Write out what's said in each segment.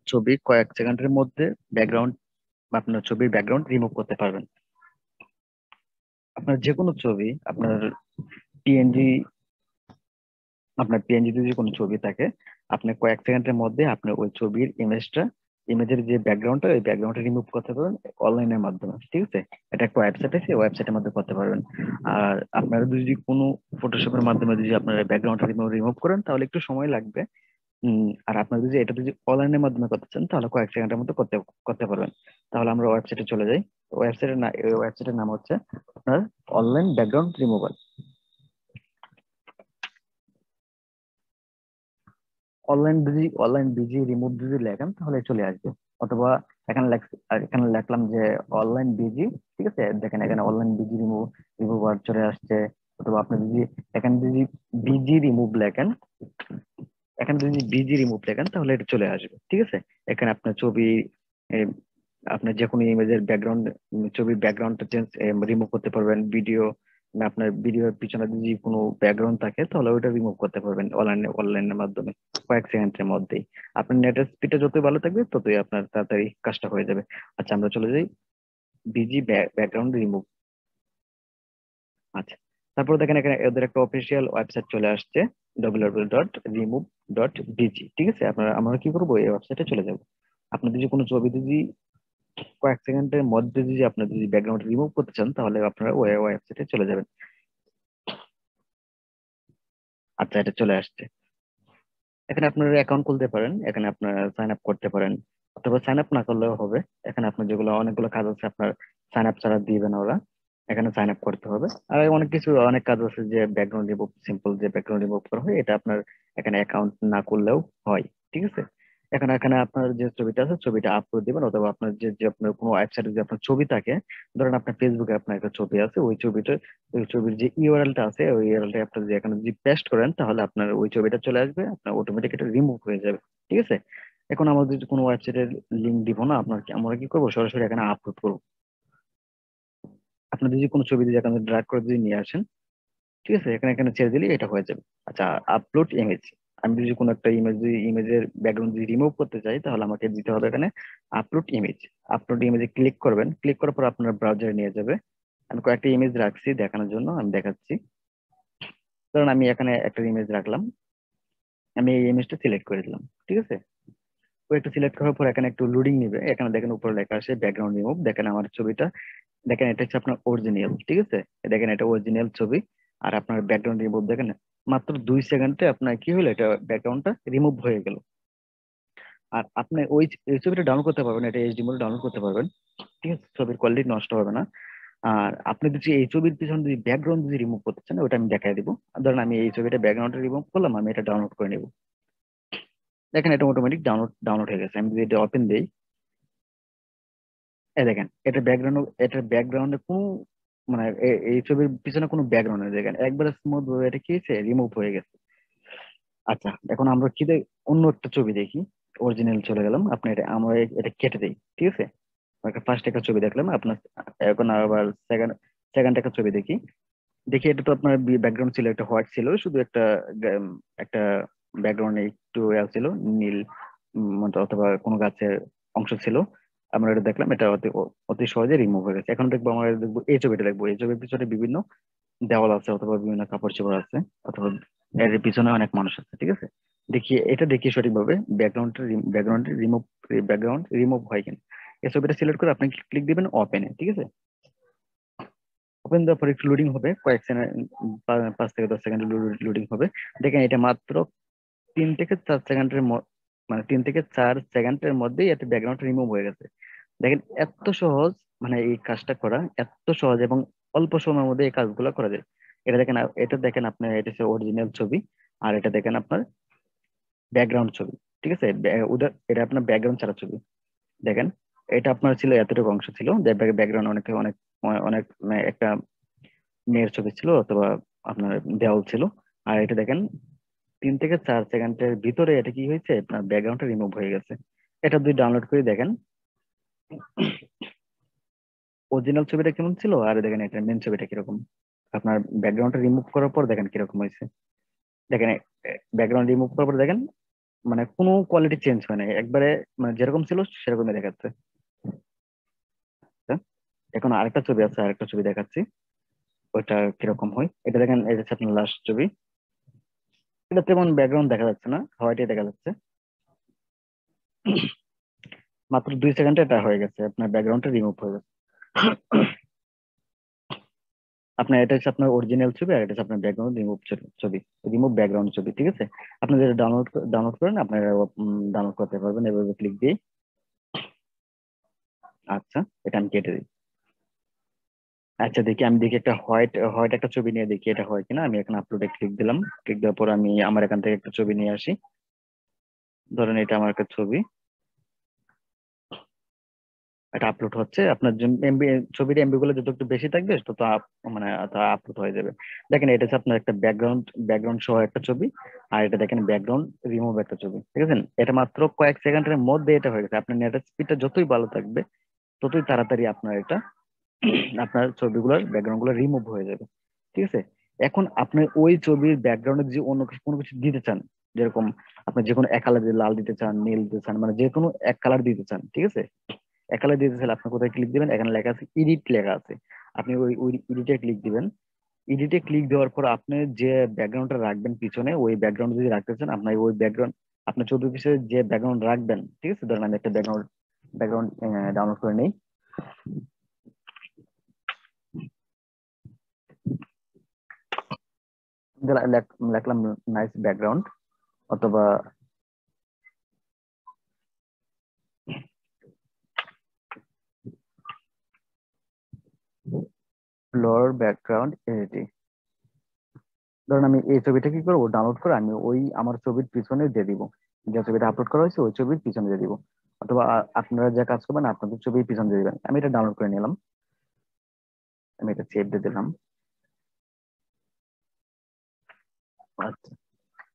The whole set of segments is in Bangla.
ছবি কয়েক সেকেন্ডের মধ্যে ব্যাকগ্রাউন্ড বা আপনার ছবির ব্যাকগ্রাউন্ড রিমুভ করতে পারবেন। আপনার যে কোনো ছবি, পিএনজি আপনার পিএনজিতে যে কোনো ছবি থাকে, আপনি কয়েক সেকেন্ডের মধ্যে আপনি ওই ছবির ইমেজের যে ব্যাকগ্রাউন্ডটা, ওই ব্যাকগ্রাউন্ডটা রিমুভ করতে পারবেন অনলাইনের মাধ্যমে। ঠিক আছে, এটা একটা ওয়েবসাইট আছে, ওয়েবসাইটের মধ্যে করতে পারবেন। আর আপনারা যদি কোনো ফটোশপের মাধ্যমে যদি আপনারা ব্যাকগ্রাউন্ডটা রিমুভ করেন তাহলে একটু সময় লাগবে। আর আপনারা যদি এটা যদি অনলাইনের মাধ্যমে করতে চান তাহলে কয়েক সেকেন্ডের মধ্যে করতে করতে পারবেন। তাহলে আমরা ওয়েবসাইটে চলে যাই। ওয়েবসাইটের নাম হচ্ছে আপনার online background removal. Online busy remove যদি লেখেন তাহলে চলে আসবে। অথবা এখানে লিখলাম যে অনলাইন বিজি। ঠিক আছে, দেখেন এখানে অনলাইন বিজি রিমুভার চলে আসছে। অথবা আপনি যদি এখানে যদি বিজি রিমুভ লেখেন তাহলে এটা চলে আসবে। ঠিক আছে, এখানে আপনার ছবি, এ, আপনার যে কোনো ইমেজের ব্যাকগ্রাউন্ড, ছবির ব্যাকগ্রাউন্ডটা রিমুভ করতে পারবেন। আপনার ভিডিওর পিছনে যদি কোনো ব্যাকগ্রাউন্ড থাকে তাহলে ওইটা রিমুভ করতে পারবেন অনলাইনের মাধ্যমে কয়েক সেকেন্ডের মধ্যেই। আপনার নেটের স্পিডটা যতই ভালো থাকবে ততই আপনার তাড়াতাড়ি কাজটা হয়ে যাবে। আচ্ছা, আমরা চলে যাই বিজি ব্যাকগ্রাউন্ড রিমুভ। আচ্ছা, তারপর দেখেন এখানে এদের একটা অফিসিয়াল ওয়েবসাইট চলে আসছে, www.remove.bg। ঠিক আছে, আমরা কি করবো, এই ওয়েবসাইটে চলে যাব। আপনাদের যে কোনো ছবি যদি কয়েক সেকেন্ডের মধ্যে যদি আপনার যদি ব্যাকগ্রাউন্ড রিমুভ করতে চান তাহলে আপনারা ওই ওয়েবসাইটে চলে যাবেন। আচ্ছা, এটা চলে আসছে। এখানে আপনারা অ্যাকাউন্ট খুলতে পারেন, এখানে আপনারা সাইন আপ করতে পারেন, অথবা সাইন আপ না করলেও হবে। এখানে আপনার যেগুলো অনেকগুলো কাজ আছে, আপনার সাইন আপ ছাড়া দিবে না ওরা, এখানে সাইন আপ করতে হবে। আর অনেক কাজ আছে যে ব্যাকগ্রাউন্ড রিমুভ, সিম্পল যে ব্যাকগ্রাউন্ড রিমুভ করা হয়, এটা আপনার এখানে অ্যাকাউন্ট না করলেও হয়। ঠিক আছে, এখানে এখানে আপনার যে ছবিটা আছে ছবিটা আপলোড দিবেন, অথবা আপনার যে আপনার কোনো ওয়েবসাইটে যে আপনার ছবি থাকে, ধরেন আপনার ফেসবুকে আপনার একটা ছবি আছে, ওই ছবির যে ইউআরএলটা আছে, ওই ইউআরএলটা আপনার যে এখানে যদি পেস্ট করেন তাহলে আপনার ওই ছবিটা চলে আসবে, আপনার অটোমেটিক এটা রিমুভ হয়ে যাবে। ঠিক আছে, এখন আমরা যদি কোনো ওয়েবসাইটের লিংক দিব না, আমরা কি করবো, সরাসরি এখানে আপলোড করবো। আপনার যদি কোনো ছবি যদি এখানে ড্র্যাগ করে যদি নিয়ে আসেন, ঠিক আছে, এখানে এখানে ছেড়ে দিলে এটা হয়ে যাবে। আচ্ছা, আপলোড ইমেজ। আমি যদি কোনো একটা ইমেজের ব্যাকগ্রাউন্ড যদি রিমুভ করতে চাই তাহলে আমাকে দিতে হবে এখানে আপলোড ইমেজ। আপলোড ইমেজে ক্লিক করবেন, ক্লিক করার পর আপনার ব্রাউজারে নিয়ে যাবে। আমি কয়েকটা ইমেজ রাখছি দেখানোর জন্য, আমি দেখাচ্ছি। কারণ আমি এখানে একটা ইমেজ রাখলাম, আমি এই ইমেজটা সিলেক্ট করে দিলাম। ঠিক আছে, তো একটু সিলেক্ট করার পর এখানে একটু লোডিং নিবে। এখানে দেখেন উপরে লেখা আছে ব্যাকগ্রাউন্ড রিমুভ। দেখেন আমার ছবিটা, দেখেন এটা হচ্ছে আপনার অরিজিনাল। ঠিক আছে, দেখেন এটা অরিজিনাল ছবি। আর আপনার ব্যাকগ্রাউন্ড রিমুভ দেখেন মাত্র 2 সেকেন্ডে আপনার কি হলো, এটা ব্যাকগ্রাউন্ডটা রিমুভ হয়ে গেল। আর আপনি এই ছবিটা ডাউনলোড করতে পারবেন, এটা এইচডি মোডে ডাউনলোড করতে পারবেন। ঠিক আছে, ছবির কোয়ালিটি নষ্ট হবে না। আর আপনি যদি এই ছবির পিছনে যদি ব্যাকগ্রাউন্ড যদি রিমুভ করতে চান ওটা আমি দেখাই দিব। ধরেন আমি এই ছবিটা ব্যাকগ্রাউন্ড রিমুভ করলাম, আমি এটা ডাউনলোড করে নেব। দেখেন এটা অটোমেটিক ডাউনলোড হয়ে গেছে। আমি যদি এটা ওপেন দিই, এই দেখেন এটার ব্যাকগ্রাউন্ডে কোনো মানে এই ছবির পিছনে কোনো ব্যাকগ্রাউন্ড নেই। দেখেন একবারে স্মুথ ভাবে এটা কি হয়েছে, রিমুভ হয়ে গেছে। আচ্ছা, এখন আমরা অন্য একটা ছবি দেখি। অরিজিনাল চলে গেলাম, আপনি আমরা এটা কেটে দিই। ঠিক আছে, ফার্স্ট একটা ছবি দেখলাম আপনার, এখন আবার সেকেন্ড সেকেন্ড একটা ছবি দেখি। দেখি এটা তো আপনার ব্যাকগ্রাউন্ড ছিল একটা হোয়াইট ছিল, শুধু একটা ব্যাকগ্রাউন্ডে একটু ছিল নীল, অথবা কোনো গাছের অংশ ছিল। আমরা এটা দেখলাম, এটা অতি সহজে রিমুভ হয়ে গেছে। এখন দেখবো, আমরা দেখবো এই ছবিটা, দেখবো এই ছবির পিছনে বিভিন্ন দেওয়াল আছে, অথবা বিভিন্ন কাপড় চোপড় আছে, অথবা এর পিছনে অনেক মানুষ আছে। ঠিক আছে, দেখি সঠিকভাবে ব্যাকগ্রাউন্ড রিমুভ হয় কিনা। এই ছবিটা সিলেক্ট করে আপনি ক্লিক দিবেন ওপেনে। ঠিক আছে, ওপেন দেওয়ার পর একটু লোডিং হবে, 5 থেকে 10 সেকেন্ড লোডিং হবে। দেখেন এটা মাত্র 3 থেকে 4 সেকেন্ডের মানে 3 থেকে 4 সেকেন্ডের মধ্যেই একটা ব্যাকগ্রাউন্ড রিমুভ হয়ে গেছে। দেখেন এত সহজ, মানে এই কাজটা করা এত সহজ এবং অল্প সময়ের মধ্যে এই কাজগুলো করা যায়। এটা দেখেন আপনার, এটা হচ্ছে অরিজিনাল ছবি। আর এটা দেখেন আপনার ব্যাকগ্রাউন্ড ছবি। ঠিক আছে, এটা আপনার ব্যাকগ্রাউন্ড ছাড়া ছবি। দেখেন এটা আপনার ছিল এতটুকু অংশ ছিল, যে ব্যাকগ্রাউন্ড অনেক অনেক অনেক মানে একটা মেয়ের ছবি ছিল, অথবা আপনার দেওয়াল ছিল। আর এটা দেখেন 3 থেকে 4 সেকেন্ডের ভিতরে এটা কি হয়েছে, আপনার ব্যাকগ্রাউন্ডটা রিমুভ হয়ে গেছে। এটা যদি ডাউনলোড করে দেখেন অরিজিনাল ছবিটা কেমন ছিল, আর দেখেন এটা মেন ছবিটা কিরকম। আপনার ব্যাকগ্রাউন্ডটা রিমুভ করার পর দেখেন কিরকম হয়েছে। দেখেন ব্যাকগ্রাউন্ড রিমুভ করার পর দেখেন মানে কোনো কোয়ালিটি চেঞ্জ হয় না, একবারে মানে যেরকম ছিল সেরকমই দেখাচ্ছে। আচ্ছা, এখন আরেকটা ছবি আছে, আরেকটা ছবি দেখাচ্ছি, ওইটা কিরকম হয়। এটা দেখেন, এটা হচ্ছে আপনার লাস্ট ছবি। এটা তেমন ব্যাকগ্রাউন্ড দেখা যাচ্ছে না, হোয়াইটে দেখা যাচ্ছে। মাত্র 2 সেকেন্ডে এটা হয়ে গেছে, আপনার ব্যাকগ্রাউন্ডটা রিমুভ হয়ে গেছে। আপনার এটা হচ্ছে আপনার অরিজিনাল ছবি, আর এটা হচ্ছে আপনার ব্যাকগ্রাউন্ড রিমুভ ছবি, রিমুভ ব্যাকগ্রাউন্ড ছবি, ঠিক আছে। আপনি যেটা ডাউনলোড করেন, আপনারা ডাউনলোড করতে পারবেন এভাবে ক্লিক দিয়ে। আচ্ছা, এটা আমি কেটে দিই। আচ্ছা দেখি, আমি দেখি একটা হোয়াইট হোয়াইট একটা ছবি নিয়ে দেখি এটা হয় কিনা। আমি এখানে আপলোডে ক্লিক দিলাম, ক্লিক দেওয়ার পর আমি আমার এখান থেকে একটা ছবি নিয়ে আসি। ধরেন এটা আমার একটা ছবি, এটা আপলোড হচ্ছে। আপনার এমবি, ছবির এমবি গুলো যত একটু বেশি থাকবে তত মানে আপলোড হয়ে যাবে। দেখেন এটা হচ্ছে আপনার একটা ব্যাকগ্রাউন্ড, ব্যাকগ্রাউন্ড সহ একটা ছবি। আর এটা দেখেন ব্যাকগ্রাউন্ড রিমুভ একটা ছবি, ঠিক আছে। এটা মাত্র কয়েক সেকেন্ডের মধ্যে এটা হয়ে গেছে। আপনার নেটের স্পিডটা যতই ভালো থাকবে ততই তাড়াতাড়ি আপনার এটা আপনার ছবিগুলোর ব্যাকগ্রাউন্ড গুলো রিমুভ হয়ে যাবে, ঠিক আছে। এখন আপনি ওই ছবির ব্যাকগ্রাউন্ডে যে অন্য কিছু কোনো কিছু দিতে চান, যেরকম আপনি যে কোনো এক কালার, লাল দিতে চান, নীল দিতে চান, মানে যে কোনো এক কালার দিতে চান, ঠিক আছে। এক কালার দিতে চাইলে আপনি কোথায় ক্লিক দিবেন, এখানে লেখা আছে এডিট লেখা আছে। আপনি ওই ওই এডিটে ক্লিক দিবেন। এডিটে ক্লিক দেওয়ার পর আপনি যে ব্যাকগ্রাউন্ডটা রাখবেন পিছনে, ওই ব্যাকগ্রাউন্ড যদি রাখতে চান, আপনার ওই ব্যাকগ্রাউন্ড, আপনার ছবির পিছনে যে ব্যাকগ্রাউন্ড রাখবেন, ঠিক আছে। ধরেন আমি একটা ব্যাকগ্রাউন্ড ব্যাকগ্রাউন্ড ডাউনলোড করে নেই। লিখলাম নাইস ব্যাকগ্রাউন্ড, অথবা ফ্লোর ব্যাকগ্রাউন্ড এডিটিং। ধরুন আমি এই ছবিটা কি করবো, ডাউনলোড করে আমি ওই আমার ছবির পিছনে দিয়ে দিব, যে ছবিটা আপলোড করা হয়েছে ওই ছবির পিছনে দিয়ে দিব। অথবা আপনারা যে কাজ করবেন আপনাদের ছবির পিছনে দিয়ে দিবেন। আমি এটা ডাউনলোড করে নিলাম, আমি এটা সেভ দিয়ে দিলাম। আচ্ছা,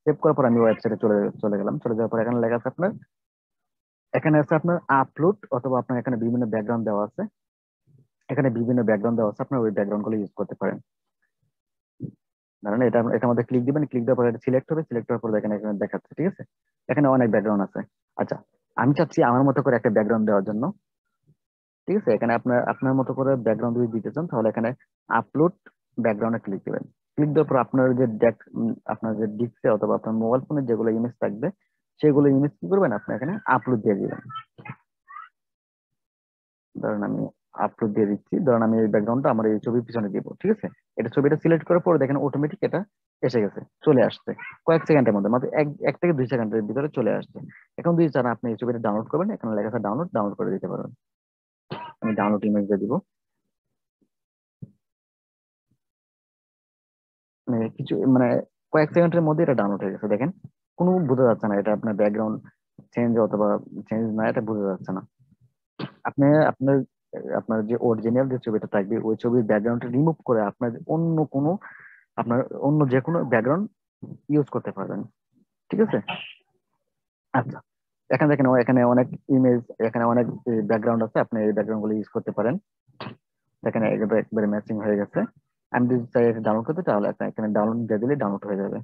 সেভ করার পর আমি ওয়েবসাইটে চলে চলে গেলাম। চলে যাওয়ার পর এখানে লেখা আছে আপনার, এখানে আছে আপনার আপলোড, অথবা আপনার এখানে বিভিন্ন ব্যাকগ্রাউন্ড দেওয়া আছে। এখানে বিভিন্ন ব্যাকগ্রাউন্ড দেওয়া আছে, আপনার ওই ব্যাকগ্রাউন্ড গুলো ইউজ করতে পারেন। ধরেন এটার মধ্যে ক্লিক দিবেন, ক্লিক দেওয়ার পর এটা সিলেক্ট হবে, সিলেক্ট হওয়ার পর এখানে এখানে দেখাচ্ছে, ঠিক আছে। এখানে অনেক ব্যাকগ্রাউন্ড আছে। আচ্ছা, আমি চাচ্ছি আমার মতো করে একটা ব্যাকগ্রাউন্ড দেওয়ার জন্য, ঠিক আছে। এখানে আপনার আপনার মতো করে ব্যাকগ্রাউন্ড যদি দিতে চান, তাহলে এখানে আপলোড ব্যাকগ্রাউন্ডে ক্লিক দিবেন। ক্লিক দেওয়ার পর আপনার যে আপনার যে ডিস্কে অথবা আপনার মোবাইল ফোনে যেগুলো ইমেজ থাকবে, সেগুলো ইমেজ কি করবেন, আপনি এখানে আপলোড দিয়ে দিবেন। ধরেন আমি আপলোড দিয়ে দিচ্ছি। ধরেন আমি এই ব্যাকগ্রাউন্ডটা আমার এই ছবির পিছনে দিব, ঠিক আছে। এটা ছবিটা সিলেক্ট করার পর দেখেন অটোমেটিক এটা এসে গেছে, চলে আসছে কয়েক সেকেন্ডের মধ্যে, মাত্র এক থেকে 2 সেকেন্ডের ভিতরে চলে আসছে। এখন যদি চান আপনি এই ছবিটা ডাউনলোড করবেন, এখানে লেখা আছে ডাউনলোড, ডাউনলোড করে দিতে পারবেন। আমি ডাউনলোড ইমেজ দিয়ে দিব। মানে কিছু মানে কয়েক সেকেন্ডের মধ্যে এটা ডাউনলোড হয়ে গেছে, দেখেন। কোনো বোঝা যাচ্ছে না এটা আপনার ব্যাকগ্রাউন্ড চেঞ্জ অথবা চেঞ্জ না, এটা বোঝা যাচ্ছে না। আপনি আপনার আপনার যে অরিজিনাল যে ছবিটা থাকবে ওই ছবির ব্যাকগ্রাউন্ডটা রিমুভ করে আপনার অন্য কোনো, আপনার অন্য যে কোনো ব্যাকগ্রাউন্ড ইউজ করতে পারবেন, ঠিক আছে। আচ্ছা, এখানে দেখেন এখানে অনেক ইমেজ, এখানে অনেক ব্যাকগ্রাউন্ড আছে, আপনি এই ব্যাকগ্রাউন্ড গুলো ইউজ করতে পারেন। দেখেন একবারে ম্যাচিং হয়ে গেছে। আমি যদি চাই এটা ডাউনলোড করতে, তাহলে এখানে ডাউনলোড দিয়ে দিলে ডাউনলোড হয়ে যাবে।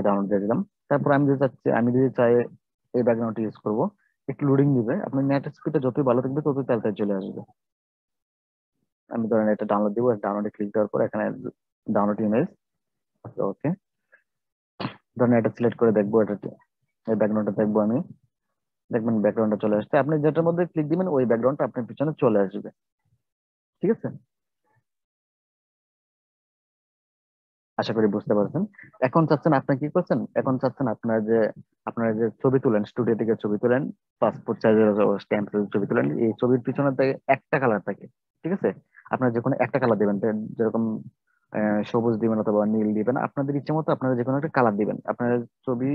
ডাউনলোড দিয়ে দিলাম। তারপর আমি যদি চাই এই ব্যাকগ্রাউন্ড ইউজ করবো, একটু লোডিং দিবে। আপনার নেট স্পিডটা যতই ভালো থাকবে ততই তাড়াতাড়ি চলে আসবে। আমি ধরেন এটা ডাউনলোড দিব, ডাউনলোডে ক্লিক দেওয়ার পর এখানে ডাউনলোড ইমেজ, ওকে। ধরেন এটা সিলেক্ট করে দেখবো, এটা এই ব্যাকগ্রাউন্ডটা দেখবো আমি। দেখবেন ব্যাকগ্রাউন্ডটা চলে আসছে, আপনি যেটার মধ্যে ক্লিক দিবেন ওই ব্যাকগ্রাউন্ডটা আপনার পিছনে চলে আসবে, ঠিক আছে। আশা করি বুঝতে পারছেন। এখন চাচ্ছেন আপনি কি করছেন, এখন চাচ্ছেন আপনার যে ছবি তুলেন, স্টুডিও থেকে ছবি তুলেন, পাসপোর্ট সাইজের স্ট্যাম্প ছবি তুলেন, এই ছবির পিছনে থেকে একটা কালার থাকে, ঠিক আছে। আপনার যে কোনো একটা কালার দিবেন, যেরকম সবুজ দিবেন অথবা নীল দিবেন, আপনাদের ইচ্ছে মতো আপনারা যে কোনো একটা কালার দিবেন। আপনারা ছবি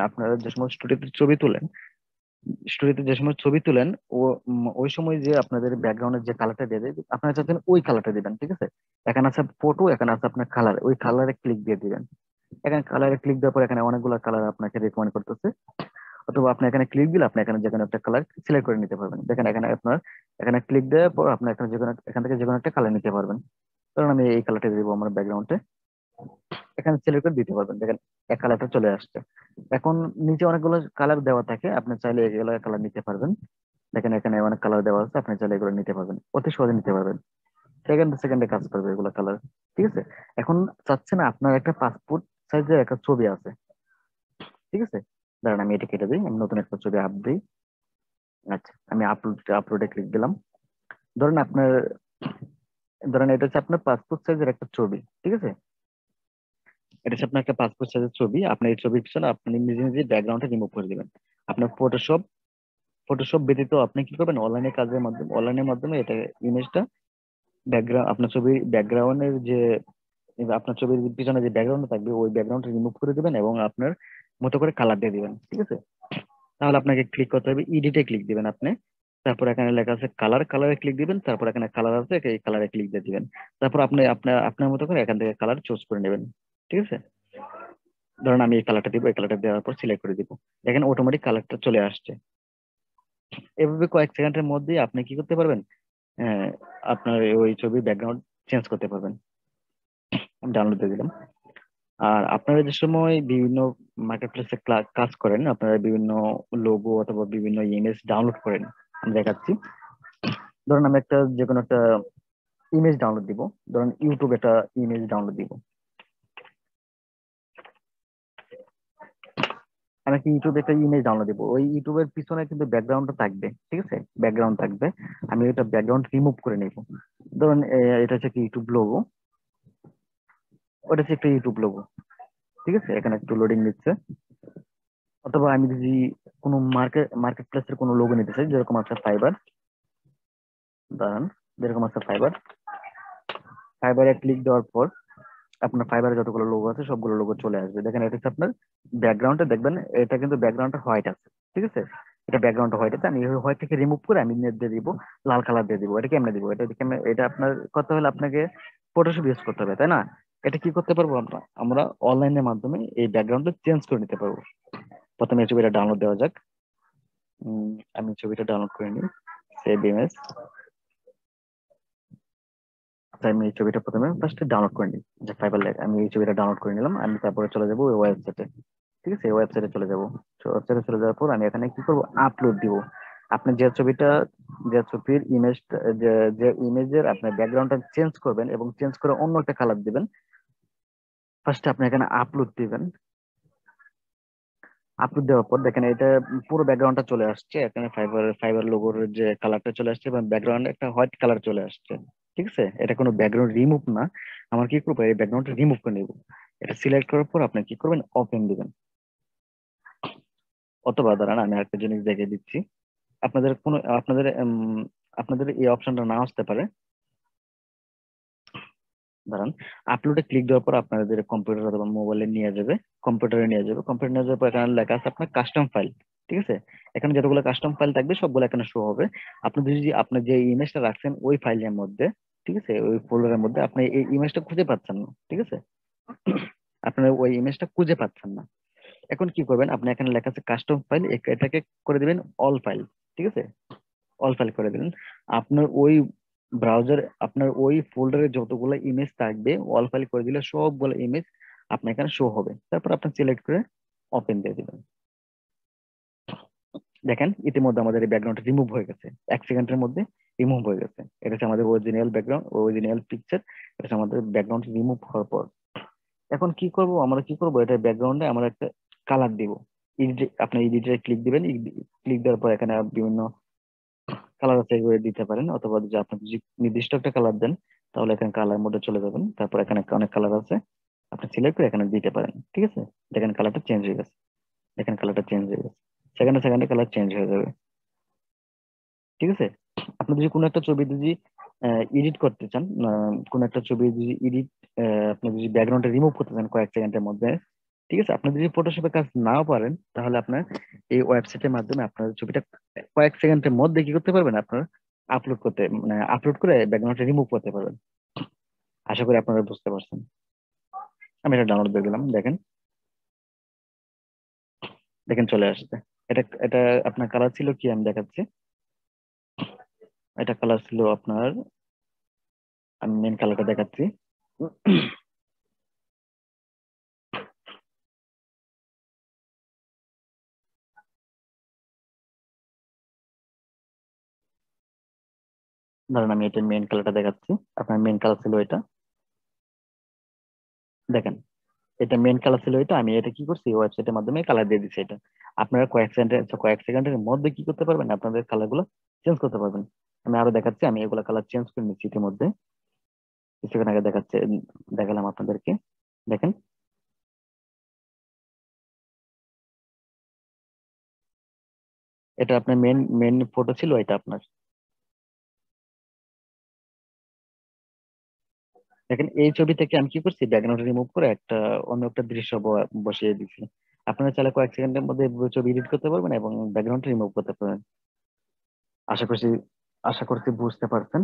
আপনারা যে সময় স্টুডিওতে ছবি তুলেন, স্টোরিতে যে সময় ছবি তুলেন, ও ওই সময় যে আপনাদের ব্যাকগ্রাউন্ডের যে কালারটা দিয়ে দেয়, আপনারা চাচ্ছেন ওই কালারটা দিবেন, ঠিক আছে। এখানে আছে ফটো, এখানে আছে আপনার কালার, ওই কালারে ক্লিক দিয়ে দিবেন। এখানে কালারে ক্লিক দেওয়ার পর এখানে অনেকগুলো কালার আপনাকে রেকমেন্ড করতেছে, অথবা আপনি এখানে ক্লিক দিলে আপনি এখানে যে কোনো একটা কালার সিলেক্ট করে নিতে পারবেন। দেখেন এখানে আপনার এখানে ক্লিক দেওয়ার পর আপনি এখানে যে কোনো এখান থেকে যে কোনো একটা কালার নিতে পারবেন। কারণ আমি এই কালারটা দিব আমার ব্যাকগ্রাউন্ডে, এখানে সিলেক্ট করে দিতে পারবেন। দেখেন এক কালারটা চলে আসছে। এখন নিচে অনেকগুলো কালার দেওয়া থাকে, আপনি চাইলে এগুলো কালার নিতে পারবেন। দেখেন এখানে অনেক কালার দেওয়া আছে, আপনি চাইলে এগুলো নিতে পারবেন, অতি সহজে নিতে পারবেন। সেকেন্ডে সেকেন্ডে কাজ করবে এগুলো কালার। ঠিক আছে। এখন চাচ্ছেন আপনার একটা পাসপোর্ট সাইজের একটা ছবি আছে, ঠিক আছে। দাঁড়ান আমি এটা কেটে দিই, আমি নতুন একটা ছবি আপ দিই। আচ্ছা, আমি আপলোডে ক্লিক দিলাম। ধরেন আপনার, ধরেন এটা হচ্ছে আপনার পাসপোর্ট সাইজের একটা ছবি, ঠিক আছে। এটা হচ্ছে আপনার একটা পাসপোর্ট সাইজের ছবি। আপনি এই ছবির পিছনে আপনি নিজে নিজে ব্যাকগ্রাউন্ডটা রিমুভ করে দিবেন। আপনার ফটোশপ ব্যতীত আপনি কি করবেন, অনলাইনের মাধ্যমে এটা ইমেজটা, ব্যাকগ্রাউন্ড আপনার ছবির ব্যাকগ্রাউন্ডের যে, আপনার ছবির পিছনে যে ব্যাকগ্রাউন্ড থাকবে ওই ব্যাকগ্রাউন্ড রিমুভ করে দিবেন এবং আপনার মতো করে কালার দিয়ে দিবেন, ঠিক আছে। তাহলে আপনাকে ক্লিক করতে হবে, ইডিটে ক্লিক দিবেন আপনি। তারপর এখানে লেখা আছে কালার, কালারে ক্লিক দিবেন। তারপর এখানে কালার আছে, এই কালারে ক্লিক দিয়ে দিবেন। তারপর আপনি আপনার আপনার মতো করে এখান থেকে কালার চুজ করে নেবেন, ঠিক আছে। ধরুন আমি এই কালারটা দিব, এই কালারটা দেওয়ার পর সিলেক্ট করে দিব। দেখেন অটোমেটিক কালারটা চলে আসছে। এভাবে কয়েক সেকেন্ডের মধ্যেই আপনি কি করতে পারবেন, আহ, আপনার ওই ছবির ব্যাকগ্রাউন্ড চেঞ্জ করতে পারবেন। আমি ডাউনলোড দিয়ে দিলাম। আর আপনারা যে সময় বিভিন্ন মার্কেট প্লেসে কাজ করেন, আপনারা বিভিন্ন লোগো অথবা বিভিন্ন ইমেজ ডাউনলোড করেন, আমি দেখাচ্ছি। ধরুন আমি একটা যে কোনো একটা ইমেজ ডাউনলোড দিব। ধরুন ইউটিউব একটা ইমেজ ডাউনলোড দিব। আমি কি ইউটিউবে একটা ইমেজ ডাউনলোড দিব, ওই ইউটিউবের পিছনে কিন্তু ব্যাকগ্রাউন্ডটা থাকবে, ঠিক আছে, ব্যাকগ্রাউন্ড থাকবে। আমি এটা ব্যাকগ্রাউন্ড রিমুভ করে নিব। ধরুন এটা হচ্ছে কি ইউটিউব লোগো, ওটা হচ্ছে একটা ইউটিউব লোগো, ঠিক আছে। এখানে একটু লোডিং নিচ্ছে। অথবা আমি যদি কোনো মার্কেট প্লেসের কোনো লোগো নিতে চাই, যেরকম আছে ফাইবার, দাঁড়ান, যেরকম আছে ফাইবার, ফাইবারে ক্লিক দেওয়ার পর আপনার ফাইবারে যতগুলো লোগো আছে সবগুলো লোগো চলে আসবে। দেখেন এটা হচ্ছে আপনার ব্যাকগ্রাউন্ডে, দেখবেন এটা কিন্তু ব্যাকগ্রাউন্ডটা হোয়াইট আছে, ঠিক আছে। এটা ব্যাকগ্রাউন্ডটা হোয়াইট আছে, আমি হোয়াইট থেকে রিমুভ করে আমি নেট দিয়ে দিব, লাল কালার দিয়ে দিব। এটা কেমনে দিব, এটা আপনার করতে হলে আপনাকে ফটোশপ ইউজ করতে হবে, তাই না। এটা কি করতে পারবো আমরা অনলাইনের মাধ্যমে এই ব্যাকগ্রাউন্ডটা চেঞ্জ করে নিতে পারবো। প্রথমে এই ছবিটা ডাউনলোড দেওয়া যাক। আমি ছবিটা ডাউনলোড করে নিই, সেভ ইমেজ। আচ্ছা, আমি এই ছবিটা প্রথমে ফার্স্টে ডাউনলোড করে নিই, যে ফাইবার লেগ, আমি এই ছবিটা ডাউনলোড করে নিলাম। আমি তারপরে চলে যাবো ওই ওয়েবসাইটে, ঠিক আছে। এই ওয়েবসাইটে চলে যাবো। ওয়েবসাইটে চলে যাওয়ার পর আমি এখানে কি করবো, আপলোড দিব। আপনি যে ছবিটা, যে ছবির ইমেজটা, যে যে ইমেজের আপনার ব্যাকগ্রাউন্ডটা চেঞ্জ করবেন এবং চেঞ্জ করে অন্য একটা কালার দিবেন, ফার্স্টে আপনি এখানে আপলোড দিবেন। আপলোড দেওয়ার পর দেখেন এটা পুরো ব্যাকগ্রাউন্ডটা চলে আসছে, এখানে ফাইবার ফাইবার লোগোর যে কালারটা চলে আসছে এবং ব্যাকগ্রাউন্ডে একটা হোয়াইট কালার চলে আসছে, ঠিক আছে। এটা কোনো ব্যাকগ্রাউন্ড রিমুভ না। আমার কি করবো, এই ব্যাকগ্রাউন্ডটা রিমুভ করে নিব। এটা সিলেক্ট করার পর আপনি কি করবেন, ওপেন দিবেন। অথবা দাঁড়ান আমি আরেকটা জিনিস দেখিয়ে দিচ্ছি। আপনাদের কোনো আপনাদের এই অপশনটা না আসতে পারে। দাঁড়ান, আপলোডে ক্লিক দেওয়ার পর আপনাদের কম্পিউটার অথবা মোবাইলে নিয়ে যাবে, কম্পিউটারে নিয়ে যাবে। কম্পিউটার নিয়ে যাওয়ার পর এখানে লেখা আছে আপনার কাস্টম ফাইল, ঠিক আছে। এখানে যতগুলো কাস্টম ফাইল থাকবে সবগুলো এখানে শো হবে। আপনি যদি আপনি যে ইমেজটা রাখছেন ওই ফাইলের মধ্যে, ঠিক আছে, ওই ফোল্ডারের মধ্যে আপনি এই ইমেজটা খুঁজে পাচ্ছেন না, ঠিক আছে। আপনার ওই ইমেজটা খুঁজে পাচ্ছেন না। এখন কি করবেন, আপনি এখানে লেখা আছে কাস্টম ফাইল, এটাকে করে দিবেন অল ফাইল, ঠিক আছে, অল ফাইল করে দিবেন। আপনার ওই ব্রাউজার, আপনার ওই ফোল্ডারে যতগুলো ইমেজ থাকবে অল ফাইল করে দিলে সবগুলো ইমেজ আপনার এখানে শো হবে। তারপর আপনি সিলেক্ট করে ওপেন দিয়ে দিবেন। দেখেন ইতিমধ্যে আমাদের এই ব্যাকগ্রাউন্ড রিমুভ হয়ে গেছে, 1 সেকেন্ডের মধ্যে রিমুভ হয়ে গেছে। এটা হচ্ছে আমাদের অরিজিনাল ব্যাকগ্রাউন্ড, অরিজিনাল পিকচার। এটা হচ্ছে আমাদের ব্যাকগ্রাউন্ড রিমুভ হওয়ার পর। এখন কি করব, আমরা কি করব, এটা ব্যাকগ্রাউন্ডে আমরা একটা কালার দিব। আপনি এডিটরে ক্লিক দিবেন, ক্লিক দেওয়ার পর এখানে বিভিন্ন কালার আছে, এগুলো দিতে পারেন। অথবা যদি আপনি যদি নির্দিষ্ট একটা কালার দেন তাহলে এখানে কালার মোডে চলে যাবেন। তারপর এখানে অনেক কালার আছে, আপনি সিলেক্ট করে এখানে দিতে পারেন, ঠিক আছে। দেখেন কালারটা চেঞ্জ হয়ে গেছে, দেখেন কালারটা চেঞ্জ হয়ে গেছে, সেকেন্ডে সেকেন্ডে কালার চেঞ্জ হয়ে যাবে, ঠিক আছে। আপনি যদি কোনো একটা ছবি যদি এডিট করতে চান, কোনো একটা ছবি যদি আপনি যদি ব্যাকগ্রাউন্ডে রিমুভ করতে চান কয়েক সেকেন্ডের মধ্যে, ঠিক আছে। আপনি যদি ফটোশপে কাজ নাও পারেন তাহলে আপনার এই ওয়েবসাইটের মাধ্যমে আপনার ছবিটা কয়েক সেকেন্ডের মধ্যে কি করতে পারবেন, আপনার আপলোড করতে, মানে আপলোড করে ব্যাকগ্রাউন্ডটা রিমুভ করতে পারবেন। আশা করি আপনারা বুঝতে পারছেন। আমি এটা ডাউনলোড দিয়ে দিলাম, দেখেন, দেখেন চলে আসছে। এটা এটা আপনার কালার ছিল কি, আমি দেখাচ্ছি। এটা কালার ছিল আপনার, আমি মেন কালারটা দেখাচ্ছি। ধরেন আমি এটা মেইন কালারটা দেখাচ্ছি, আপনার মেইন কালার ছিল এটা, দেখেন এটা মেইন কালার ছিল এটা, আমি এটা কি করছি ওয়েবসাইটের মাধ্যমে কালার দিয়ে দিচ্ছি এটা। আপনারা কয়েক সেকেন্ডের মধ্যে কি করতে পারবেন, আপনাদের কালার গুলো চেঞ্জ করতে পারবেন। আমি আরো দেখাচ্ছি, আমি এগুলা কালার চেঞ্জ করে নিচ্ছি ইতিমধ্যে, কিছুক্ষণ আগে দেখাচ্ছে, দেখালাম আপনাদেরকে। দেখেন এটা আপনার মেন মেন ফটো ছিল এটা আপনার। দেখেন এই ছবি থেকে আমি কি করছি, ব্যাকগ্রাউন্ড রিমুভ করে একটা অন্য একটা দৃশ্য বসিয়ে দিচ্ছি। আপনারা চাইলে কয়েক সেকেন্ডের মধ্যে ছবি এডিট করতে পারবেন এবং ব্যাকগ্রাউন্ড রিমুভ করতে পারবেন। আশা করছি আশা করছি বুঝতে পারছেন।